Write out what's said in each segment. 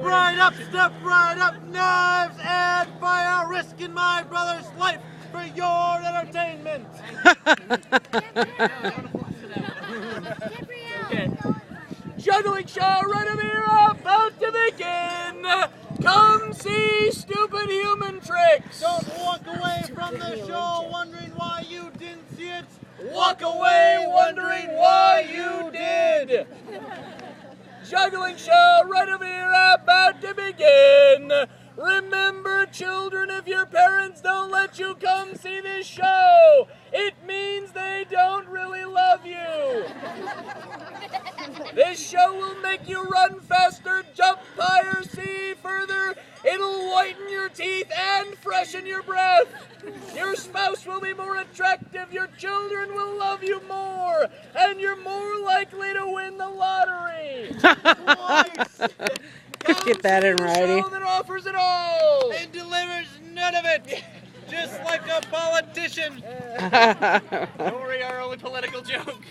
step right up, knives and fire, risking my brother's life for your entertainment. Okay. Juggling show right over here, about to begin. Come see stupid human tricks. Don't walk away from the show wondering why you didn't see it. Walk away wondering why you did. Juggling show right over here, about to begin. Remember, children, if your parents don't let you come see this show, it means they don't really love you. This show will make you run faster, jump higher, see further. It'll whiten your teeth and freshen your breath. Your spouse will be more attractive, your children will love you more, and you're more likely to win the lottery. Get that in writing. Show that offers it all and delivers none of it, just like a politician. Don't worry, our only political joke.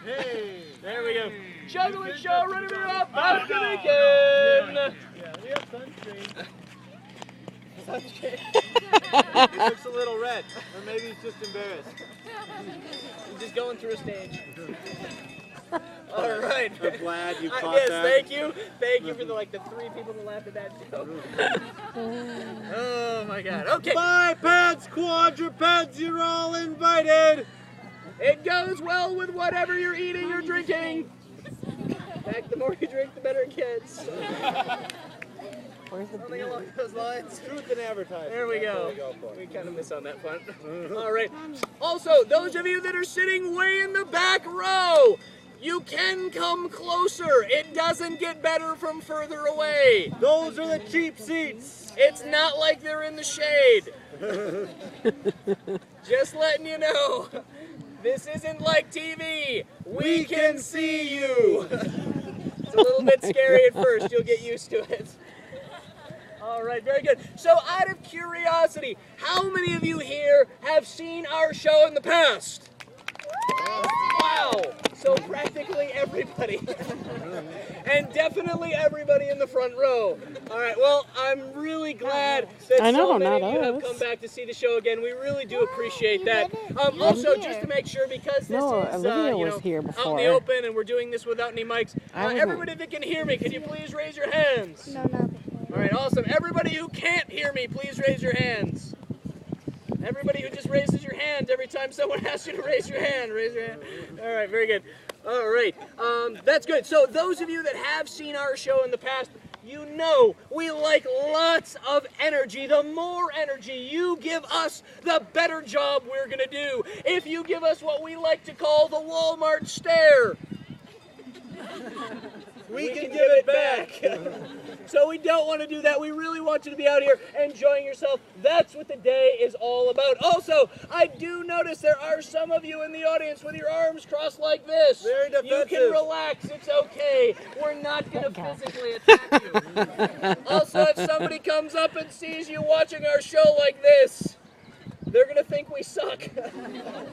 Hey, there we go. Juggling show ready to wrap up to begin. Yeah, we have sunscreen. He looks a little red, or maybe he's just embarrassed. He's just going through a stage. All right. I'm glad you caught yes, that. thank you. Thank you for the 3 people that laughed at that joke. Oh my God. Okay. Bipeds, quadrupeds, you're all invited. It goes well with whatever you're eating or drinking. In fact, the more you drink, the better it gets. Something along those lines. Truth in advertising. There we go. We kind of miss on that front. All right. Also, those of you that are sitting way in the back row, you can come closer. It doesn't get better from further away. Those are the cheap seats. It's not like they're in the shade. Just letting you know. This isn't like TV. We can see you. It's a little bit scary at first. You'll get used to it. All right, very good. So out of curiosity, how many of you here have seen our show in the past? Wow. So practically everybody. And definitely everybody in the front row. All right, well, I'm really glad that so many of you have come back to see the show again. We really do appreciate that. Also, just to make sure, because this is out in the open and we're doing this without any mics, everybody that can hear me, can you please raise your hands? No. All right, awesome. Everybody who can't hear me, please raise your hands. Everybody who just raises your hand every time someone asks you to raise your hand, raise your hand. All right, very good. All right, that's good. So those of you that have seen our show in the past, you know we like lots of energy. The more energy you give us, the better job we're going to do. If you give us what we like to call the Walmart stare, we can give it back. So we don't want to do that. We really want you to be out here enjoying yourself. That's what the day is all about. Also, I do notice there are some of you in the audience with your arms crossed like this. Very defensive. You can relax. It's okay. We're not going to physically attack you. Also, if somebody comes up and sees you watching our show like this, they're going to think we suck.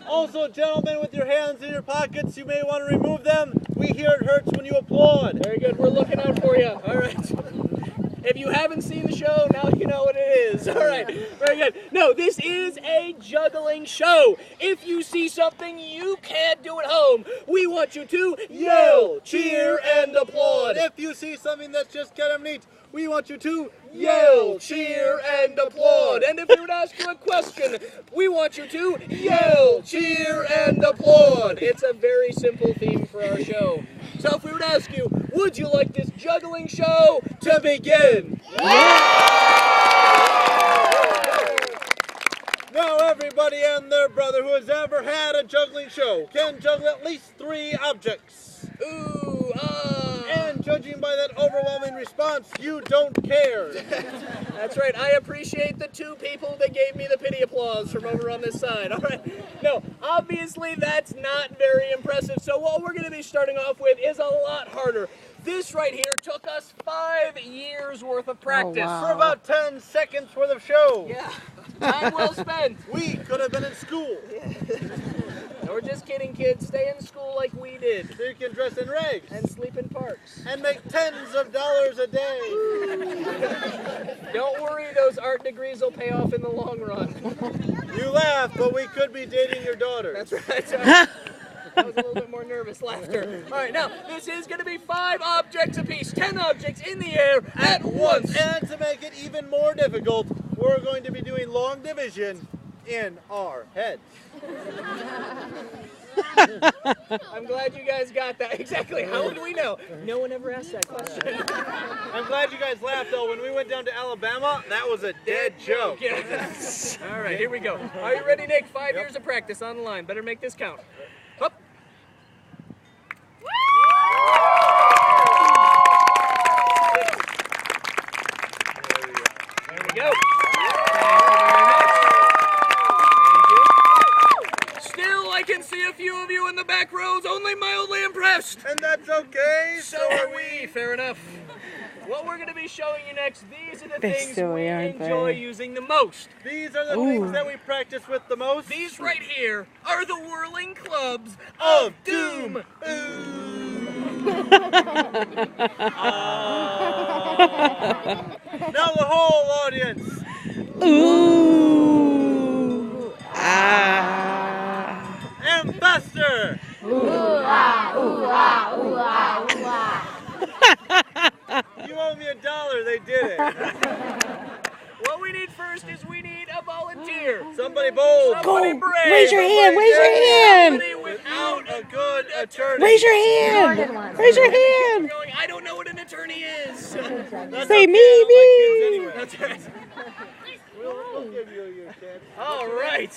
Also, gentlemen, with your hands in your pockets, you may want to remove them. We hear it hurts when you applaud. Very good. We're looking out for you. All right. If you haven't seen the show, now you know what it is. All right. Very good. No, this is a juggling show. If you see something you can't do at home, we want you to yell, cheer, and applaud. If you see something that's just kind of neat, we want you to yell, cheer, and applaud. And if we were to ask you a question, we want you to yell, cheer, and applaud. It's a very simple theme for our show. So if we were to ask you, would you like this juggling show to begin? Now everybody and their brother who has ever had a juggling show can juggle at least 3 objects. Ooh, And judging by that overwhelming response, you don't care. That's right. I appreciate the 2 people that gave me the pity applause from over on this side. All right. No, obviously that's not very impressive. So what we're going to be starting off with is a lot harder. This right here took us 5 years worth of practice. For about 10 seconds worth of show. Yeah. Time well spent. We could have been in school. No, we're just kidding, kids. Stay in school like we did. So you can dress in rags. And sleep in parks. And make tens of dollars a day. Don't worry, those art degrees will pay off in the long run. You laugh, but we could be dating your daughter. That's right. That was a little bit more nervous laughter. All right, now, this is going to be 5 objects apiece, 10 objects in the air at once. And to make it even more difficult, we're going to be doing long division in our heads. I'm glad you guys got that. Exactly. How would we know? No one ever asked that question. I'm glad you guys laughed, though. When we went down to Alabama, that was a dead joke. Yes. All right, here we go. Are you ready, Nick? 5 years of practice on the line. Better make this count. Up. There we go. Still, I can see a few of you in the back rows, only mildly impressed. And that's okay. So are we. Fair enough. What we're going to be showing you next, these are the things we enjoy using the most. These are the things that we practice with the most. These right here are the whirling clubs of doom. Now the whole audience. Ooh. Ah. And faster. Ooh ah, ooh ah, ooh ah, ooh ah. You owe me $1. They did it. What we need first is we need a volunteer. Somebody bold. Somebody brave. Raise your hand. Raise your hand. Somebody without A good attorney. Raise your hand. Raise your hand. going, I don't know what an attorney is. That's Say okay, me, I don't like me. kids anyway. That's right. We'll give you your chance. All right.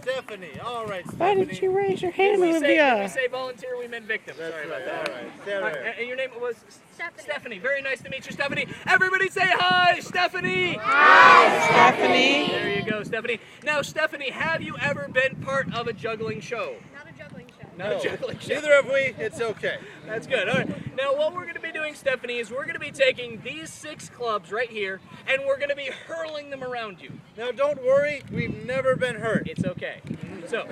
Stephanie. All right, Why Stephanie. didn't you raise your hand, When we Olivia? say volunteer, we meant victim. That's Sorry right. about that. All right. Stand All right, there. and your name was? Stephanie. Very nice to meet you, Stephanie. Everybody say hi, Stephanie. Stephanie. There you go, Stephanie. Now, Stephanie, have you ever been part of a juggling show? Not a juggling show. Not a juggling show. Neither have we. It's okay. That's good. All right. Now, what we're going to be doing, Stephanie, is we're going to be taking these 6 clubs right here, and we're going to be hurling them around you. Now, don't worry. We've never been hurt. It's okay. So,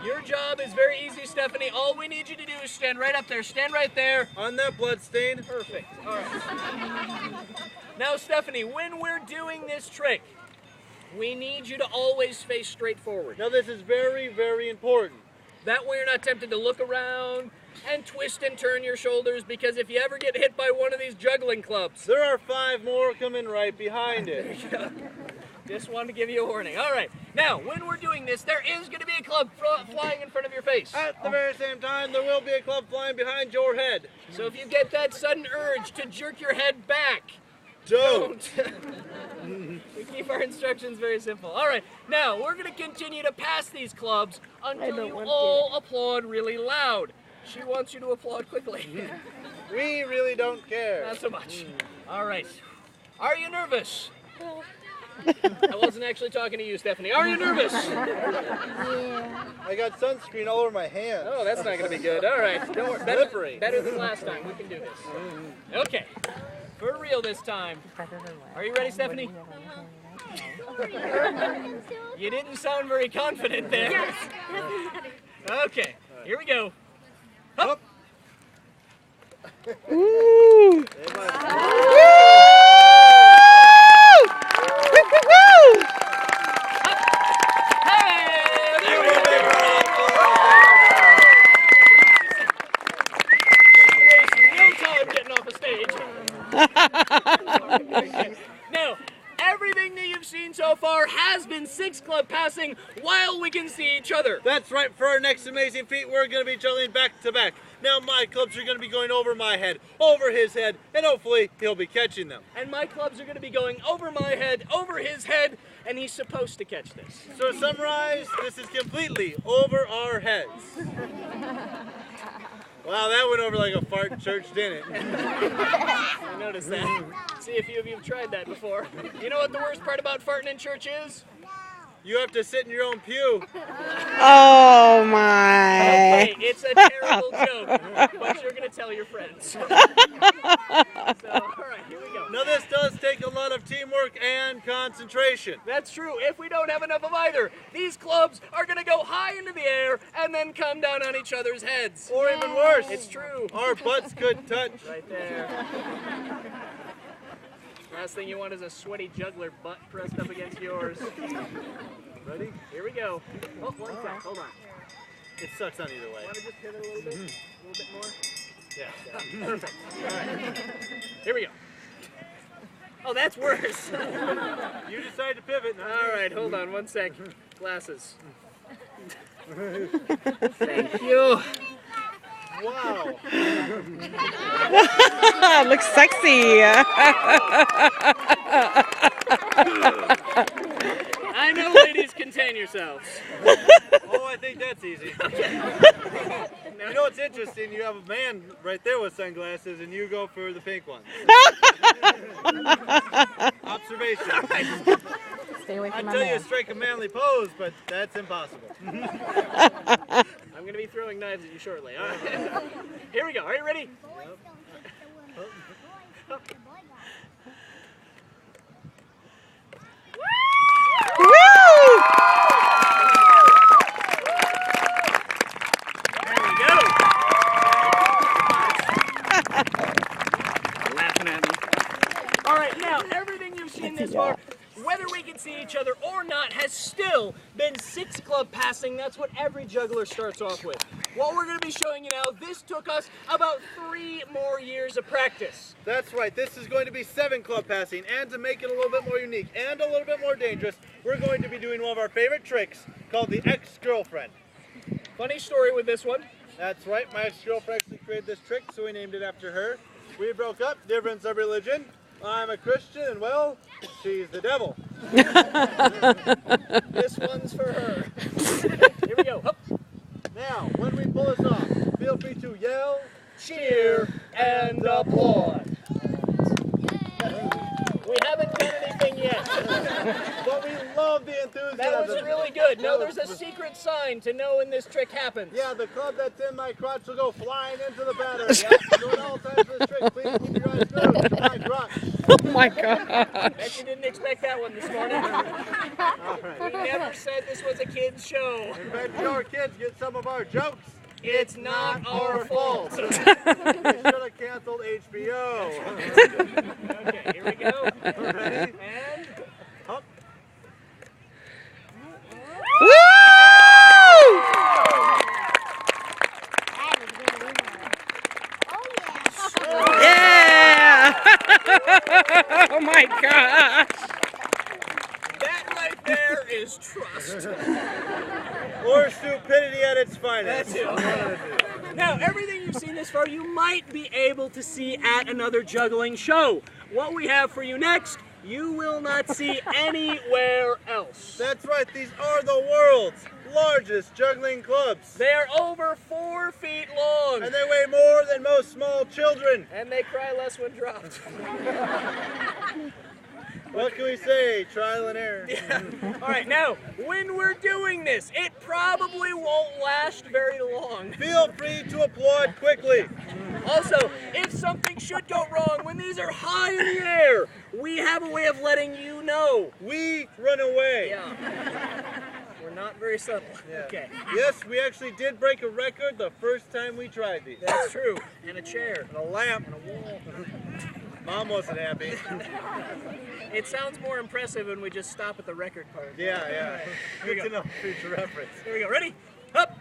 your job is very easy, Stephanie. All we need you to do is stand right up there. Stand right there. On that blood stain. Perfect. All right. Now, Stephanie, when we're doing this trick, we need you to always face straight forward. Now, this is very, very important. That way you're not tempted to look around and twist and turn your shoulders, because if you ever get hit by one of these juggling clubs, There are 5 more coming right behind it. just wanted to give you a warning. All right. Now, when we're doing this, there is going to be a club flying in front of your face. At the very same time, there will be a club flying behind your head. So if you get that sudden urge to jerk your head back, Don't. We keep our instructions very simple. All right, now we're going to continue to pass these clubs until you all applaud really loud. She wants you to applaud quickly. We really don't care. Not so much. All right. Are you nervous? I wasn't actually talking to you, Stephanie. Are you nervous? I got sunscreen all over my hands. Oh, that's not going to be good. All right. Don't worry. Slippery. Better than last time. We can do this. Okay. For real this time. Are you ready, Stephanie? You didn't sound very confident there. Okay. Here we go. Up. Ooh. They must- Hey! There we go. Wasting no time getting off the stage. Now, everything that you've seen so far has been 6 club passing while we can see each other. That's right. For our next amazing feat, we're going to be juggling back to back. Now, my clubs are going to be going over my head, over his head, and hopefully he'll be catching them. And my clubs are going to be going over my head, over his head, and he's supposed to catch this. So to summarize, this is completely over our heads. Wow, that went over like a fart in church, didn't it? I noticed that. See, a few of you have tried that before. You know what the worst part about farting in church is? You have to sit in your own pew. Oh my. Hey, it's a terrible joke, but you're going to tell your friends. So, all right, here we go. Now, this does take a lot of of teamwork and concentration. That's true. If we don't have enough of either, these clubs are going to go high into the air and then come down on each other's heads. Or even worse, It's true. our butts could touch. Right there. Last thing you want is a sweaty juggler butt pressed up against yours. Ready? Here we go. Oh, one sec. Hold on. It sucks on either way. Want to just pivot a little bit? A little bit more? Yeah. Perfect. All right. Here we go. Oh, that's worse. You decide to pivot. Not All me. right, hold on one sec. Glasses. Thank you. Wow. Looks sexy. I know, ladies, contain yourselves. Oh, I think that's easy. You know what's interesting? You have a man right there with sunglasses, and you go for the pink one. Observation. Stay away I from my tell you man. to strike a manly pose, but that's impossible. I'm going to be throwing knives at you shortly. All right. Here we go. Are you ready? Woo! There we go. Laughing at me. All right, now everything you've seen this far, whether we can see each other or not, has still been 6 club passing. That's what every juggler starts off with. What we're going to be showing you now, this took us about 3 more years of practice. That's right. This is going to be 7 club passing, and to make it a little bit more unique and a little bit more dangerous, we're going to be doing one of our favorite tricks called the ex-girlfriend. Funny story with this one. That's right. My ex-girlfriend actually created this trick, so we named it after her. We broke up, difference of religion. I'm a Christian, and well, she's the devil. This one's for her. Here we go. Up. Now, when we pull this off, feel free to yell, Cheer and applaud. We haven't done anything yet. but we love the enthusiasm. That was really good. No, there's a secret sign to know when this trick happens. Yeah, the club that's in my crotch will go flying into the battery. So at all times for this trick, please keep your eyes glued to my crotch. Oh my God. Bet you didn't expect that one this morning. All right. We never said this was a kid's show. And bet your kids get some of our jokes. It's not our fault. They should have canceled HBO. Okay, here we go. Ready? And Up. Woo! Yeah! Oh my gosh! that right there is trust. Or stupidity at its finest. That's it. Now, everything you've seen this far, you might be able to see at another juggling show. What we have for you next, you will not see anywhere else. That's right, these are the world's largest juggling clubs. They are over 4 feet long. And they weigh more than most small children. And they cry less when dropped. What can we say? Trial and error. All right, now, when we're doing this, it probably won't last very long. Feel free to applaud quickly. Also, if something should go wrong when these are high in the air, we have a way of letting you know. We run away. Yeah. We're not very subtle. Yeah. Okay. Yes, we actually did break a record the first time we tried these. That's true. And a chair. And a lamp. And a wall. Mom wasn't happy. It sounds more impressive when we just stop at the record part. Yeah, yeah. Here we Good go. to know future reference. Here we go. Ready? Up.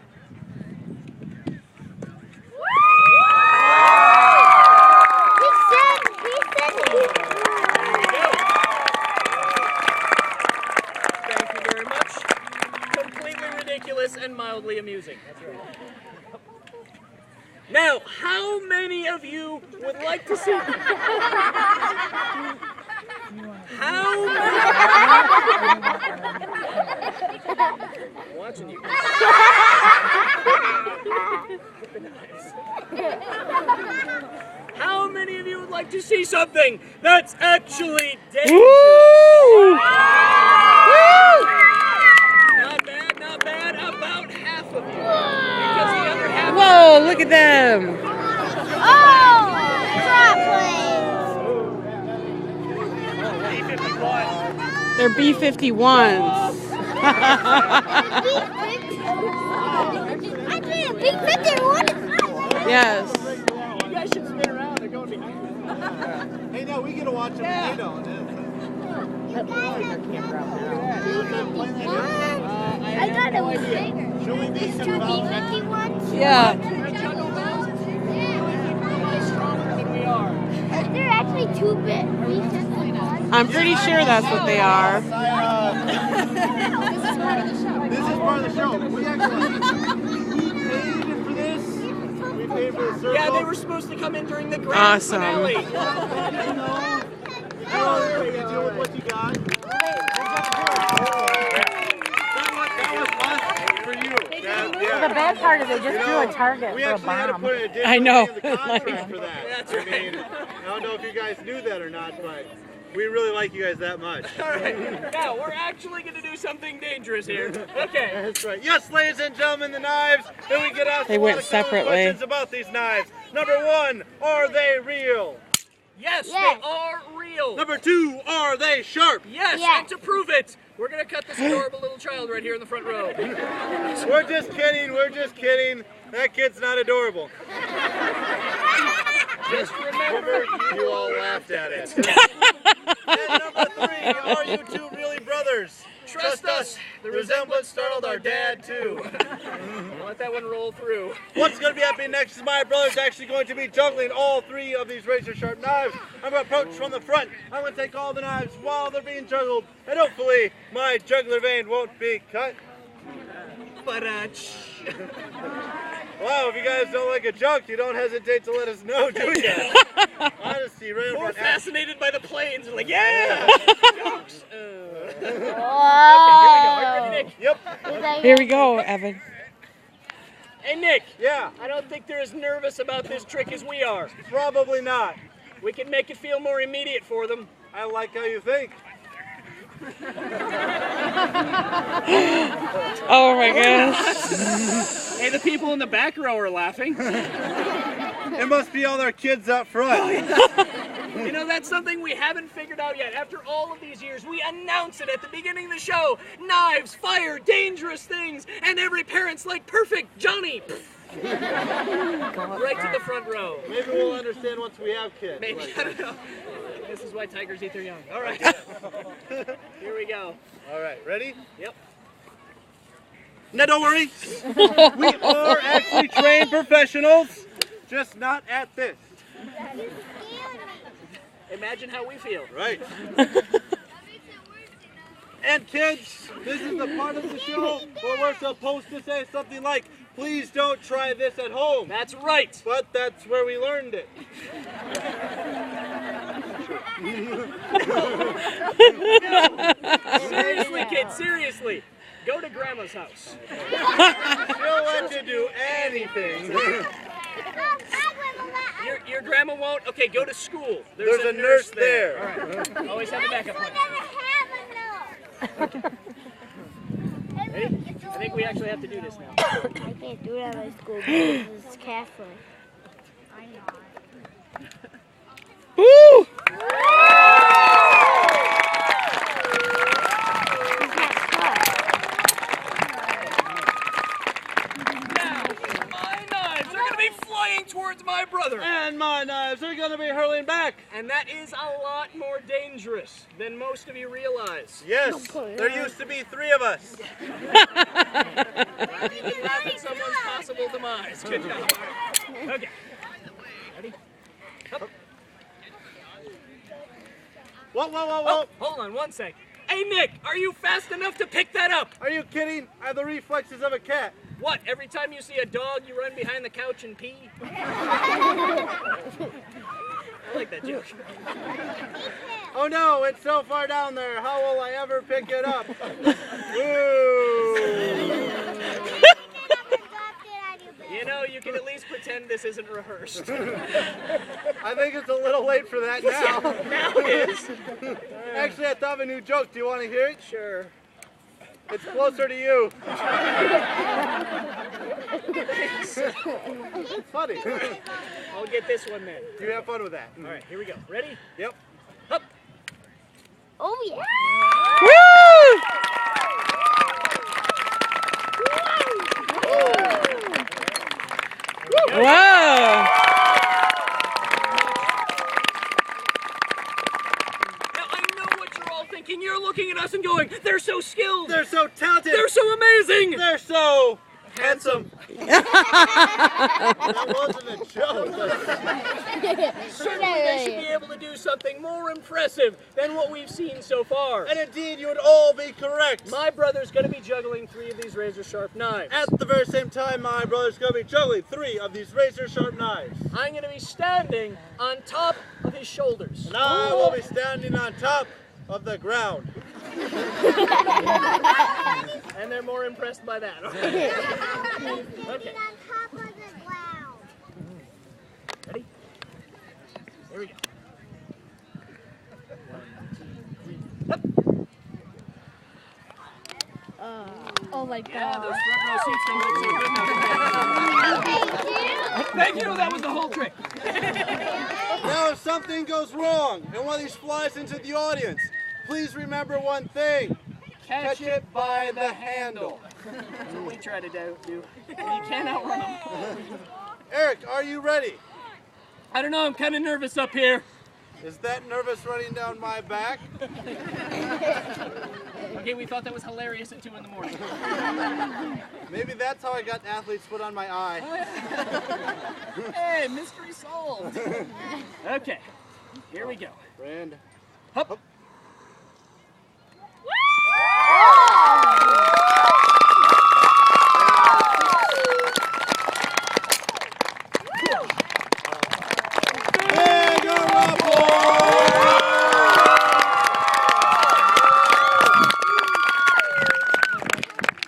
There you go. Thank you very much. Completely ridiculous and mildly amusing. That's right. Now, how many of you would like to see? How many? I'm watching you. How many of you would like to see something that's actually dangerous? Woo! Not bad, not bad. About half of you. Because the other half. Whoa, look at them. Oh, chocolate. He at the butt. They're B-51s. Actually, a big 51. Yes. You guys should spin around. They're going behind you. Hey, no, we get to watch them. Yeah. They don't. I thought it was bigger. Should we be These two B-51s? Yeah. Stronger than we are. They're actually two B-51s. I'm pretty sure that's what they are. This is part of the show. We actually paid for this. We paid for the circle. Yeah, they were supposed to come in during the grand Awesome. finale. Deal with what you got. That was us for you. The bad part is they just drew a target We for a actually had to bomb. put an additional I know. thing in the contract for that. That's I mean, I don't know if you guys knew that or not, but we really like you guys that much. All right, now we're actually going to do something dangerous here. Okay. That's right. Yes, ladies and gentlemen, the knives. And we get asked They a lot went of common separately. questions about these knives. Number 1, are they real? Yes, Yes. they are real. Number 2, are they sharp? Yes, Yes. and to prove it, we're going to cut this adorable little child right here in the front row. We're just kidding. We're just kidding. That kid's not adorable. Just remember, You all laughed at it. And number 3, are you two really brothers? trust us, the resemblance startled our dad too. Let that one roll through. What's going to be happening next is my brother's actually going to be juggling all 3 of these razor sharp knives. I'm going to approach from the front. I'm going to take all the knives while they're being juggled, and hopefully my jugular vein won't be cut. But Wow, if you guys don't like a joke, you don't hesitate to let us know, do you? Honesty, right more front. fascinated by the planes. Like, yeah, jokes. Whoa. Okay, here we go. Are you ready, Nick? Yep. Is that Here we go, Evan. Hey, Nick. Yeah, I don't think they're as nervous about this trick as we are. probably not. We can make it feel more immediate for them. I like how you think. Oh my gosh. Hey, the people in the back row are laughing. It must be all their kids up front. You know, that's something we haven't figured out yet. After all of these years, we announce it at the beginning of the show. Knives, fire, dangerous things, and every parent's like, perfect, Johnny. Right to the front row. Maybe we'll understand once we have kids. Maybe, I don't know. This is why tigers eat their young. All right. Here we go. All right, ready? Yep. Now don't worry. We are actually trained professionals, just not at this. Imagine how we feel. Right. And kids, this is the part of the show where we're supposed to say something like, please don't try this at home. That's right. But that's where we learned it. Seriously, kids, seriously. Go to Grandma's house. She'll let you do anything. Your grandma won't? Okay, go to school. There's a nurse there. All right. Always have a backup plan. Ready? I think we actually have to do this now. I can't do it at my school because it's Catholic. I know. Woo! Now, my knives are going to be flying towards my brother. And my knives are going to be hurling back. And that is a lot more dangerous than most of you realize. Yes, there used to be 3 of us. You can laugh at someone's possible demise. Good job. Okay. Ready? Up. Whoa, whoa, whoa, Oh, whoa. hold on one sec. Hey, Nick, are you fast enough to pick that up? Are you kidding? I have the reflexes of a cat. What, every time you see a dog, you run behind the couch and pee? I like that joke. Oh no, it's so far down there. How will I ever pick it up? Ooh. You know, you can at least pretend this isn't rehearsed. I think it's a little late for that now. Now it is. Actually, I thought of a new joke. Do you want to hear it? Sure. It's closer to you. It's funny. I'll get this one then. You have fun with that. All right, here we go. Ready? Yep. Up. Oh, yeah. Woo! Whoa! Now, I know what you're all thinking. You're looking at us and going, they're so skilled. They're so talented. They're so amazing. They're so handsome. That wasn't a joke. Certainly they should be able to do something more impressive than what we've seen so far. And indeed, you would all be correct. My brother's going to be juggling 3 of these razor-sharp knives. At the very same time, my brother's going to be juggling 3 of these razor-sharp knives. I'm going to be standing on top of his shoulders. And I will be standing on top of the ground. And they're more impressed by that. Okay. Okay. On top of the ground. Ready? Here we go. Oh my Yeah, god. those front row seats don't look so good. Thank you, that was the whole trick. Now, if something goes wrong and one of these flies into the audience, please remember one thing. Catch it by the handle. That's what we try to do. You can't outrun them. Eric, are you ready? I don't know, I'm kind of nervous up here. Is that nervous running down my back? Okay, we thought that was hilarious at 2 in the morning. Maybe that's how I got athlete's foot on my eye. Hey, mystery solved. Okay, here we go. Friend. Hup.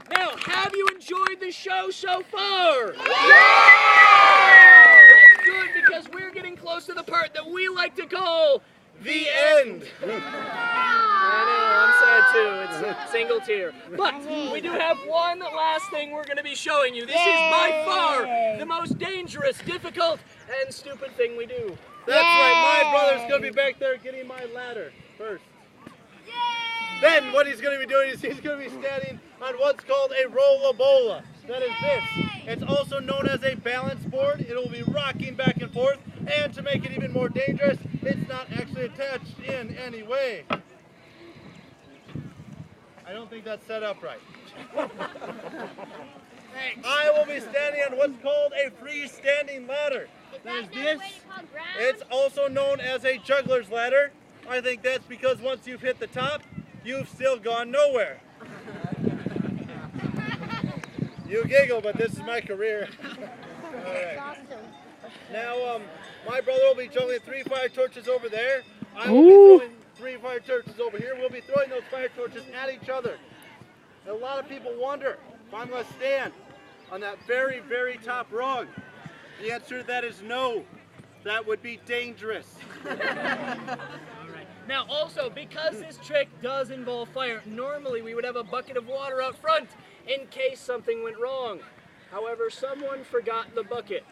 Now, have you enjoyed the show so far? That's good, because we're getting close to the part that we like to call The end. I know, I'm sad too. It's a single tear. But we do have one last thing we're going to be showing you. This is by far the most dangerous, difficult, and stupid thing we do. That's right, my brother's going to be back there getting my ladder first. Then what he's going to be doing is he's going to be standing on what's called a rollabola. That is this. It's also known as a balance board. It will be rocking back and forth. And to make it even more dangerous, it's not actually attached in any way. I don't think that's set up right. I will be standing on what's called a freestanding ladder. That is this. It's also known as a juggler's ladder. I think that's because once you've hit the top, you've still gone nowhere. You giggle, but this is my career. All right. Now, my brother will be juggling 3 fire torches over there. I will be throwing 3 fire torches over here. We'll be throwing those fire torches at each other. And a lot of people wonder if I'm going to stand on that very, very top rung. The answer to that is no. That would be dangerous. Now also, because this trick does involve fire, normally we would have a bucket of water out front in case something went wrong. However, someone forgot the bucket.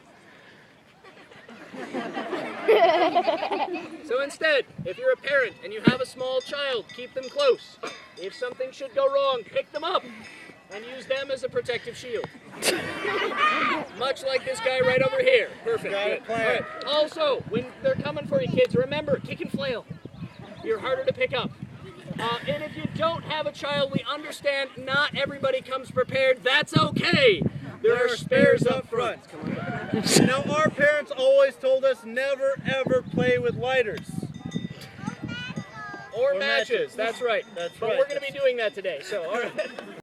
So instead, if you're a parent and you have a small child, keep them close. If something should go wrong, pick them up and use them as a protective shield. Much like this guy right over here. Perfect. Got it, Good. plan. All right. Also, when they're coming for you kids, remember, kick and flail. You're harder to pick up. And if you don't have a child, we understand not everybody comes prepared. That's okay. There are spares up front. Now, our parents always told us never ever play with lighters. Or matches. That's right. That's But right. we're going to be doing that today. So, all right.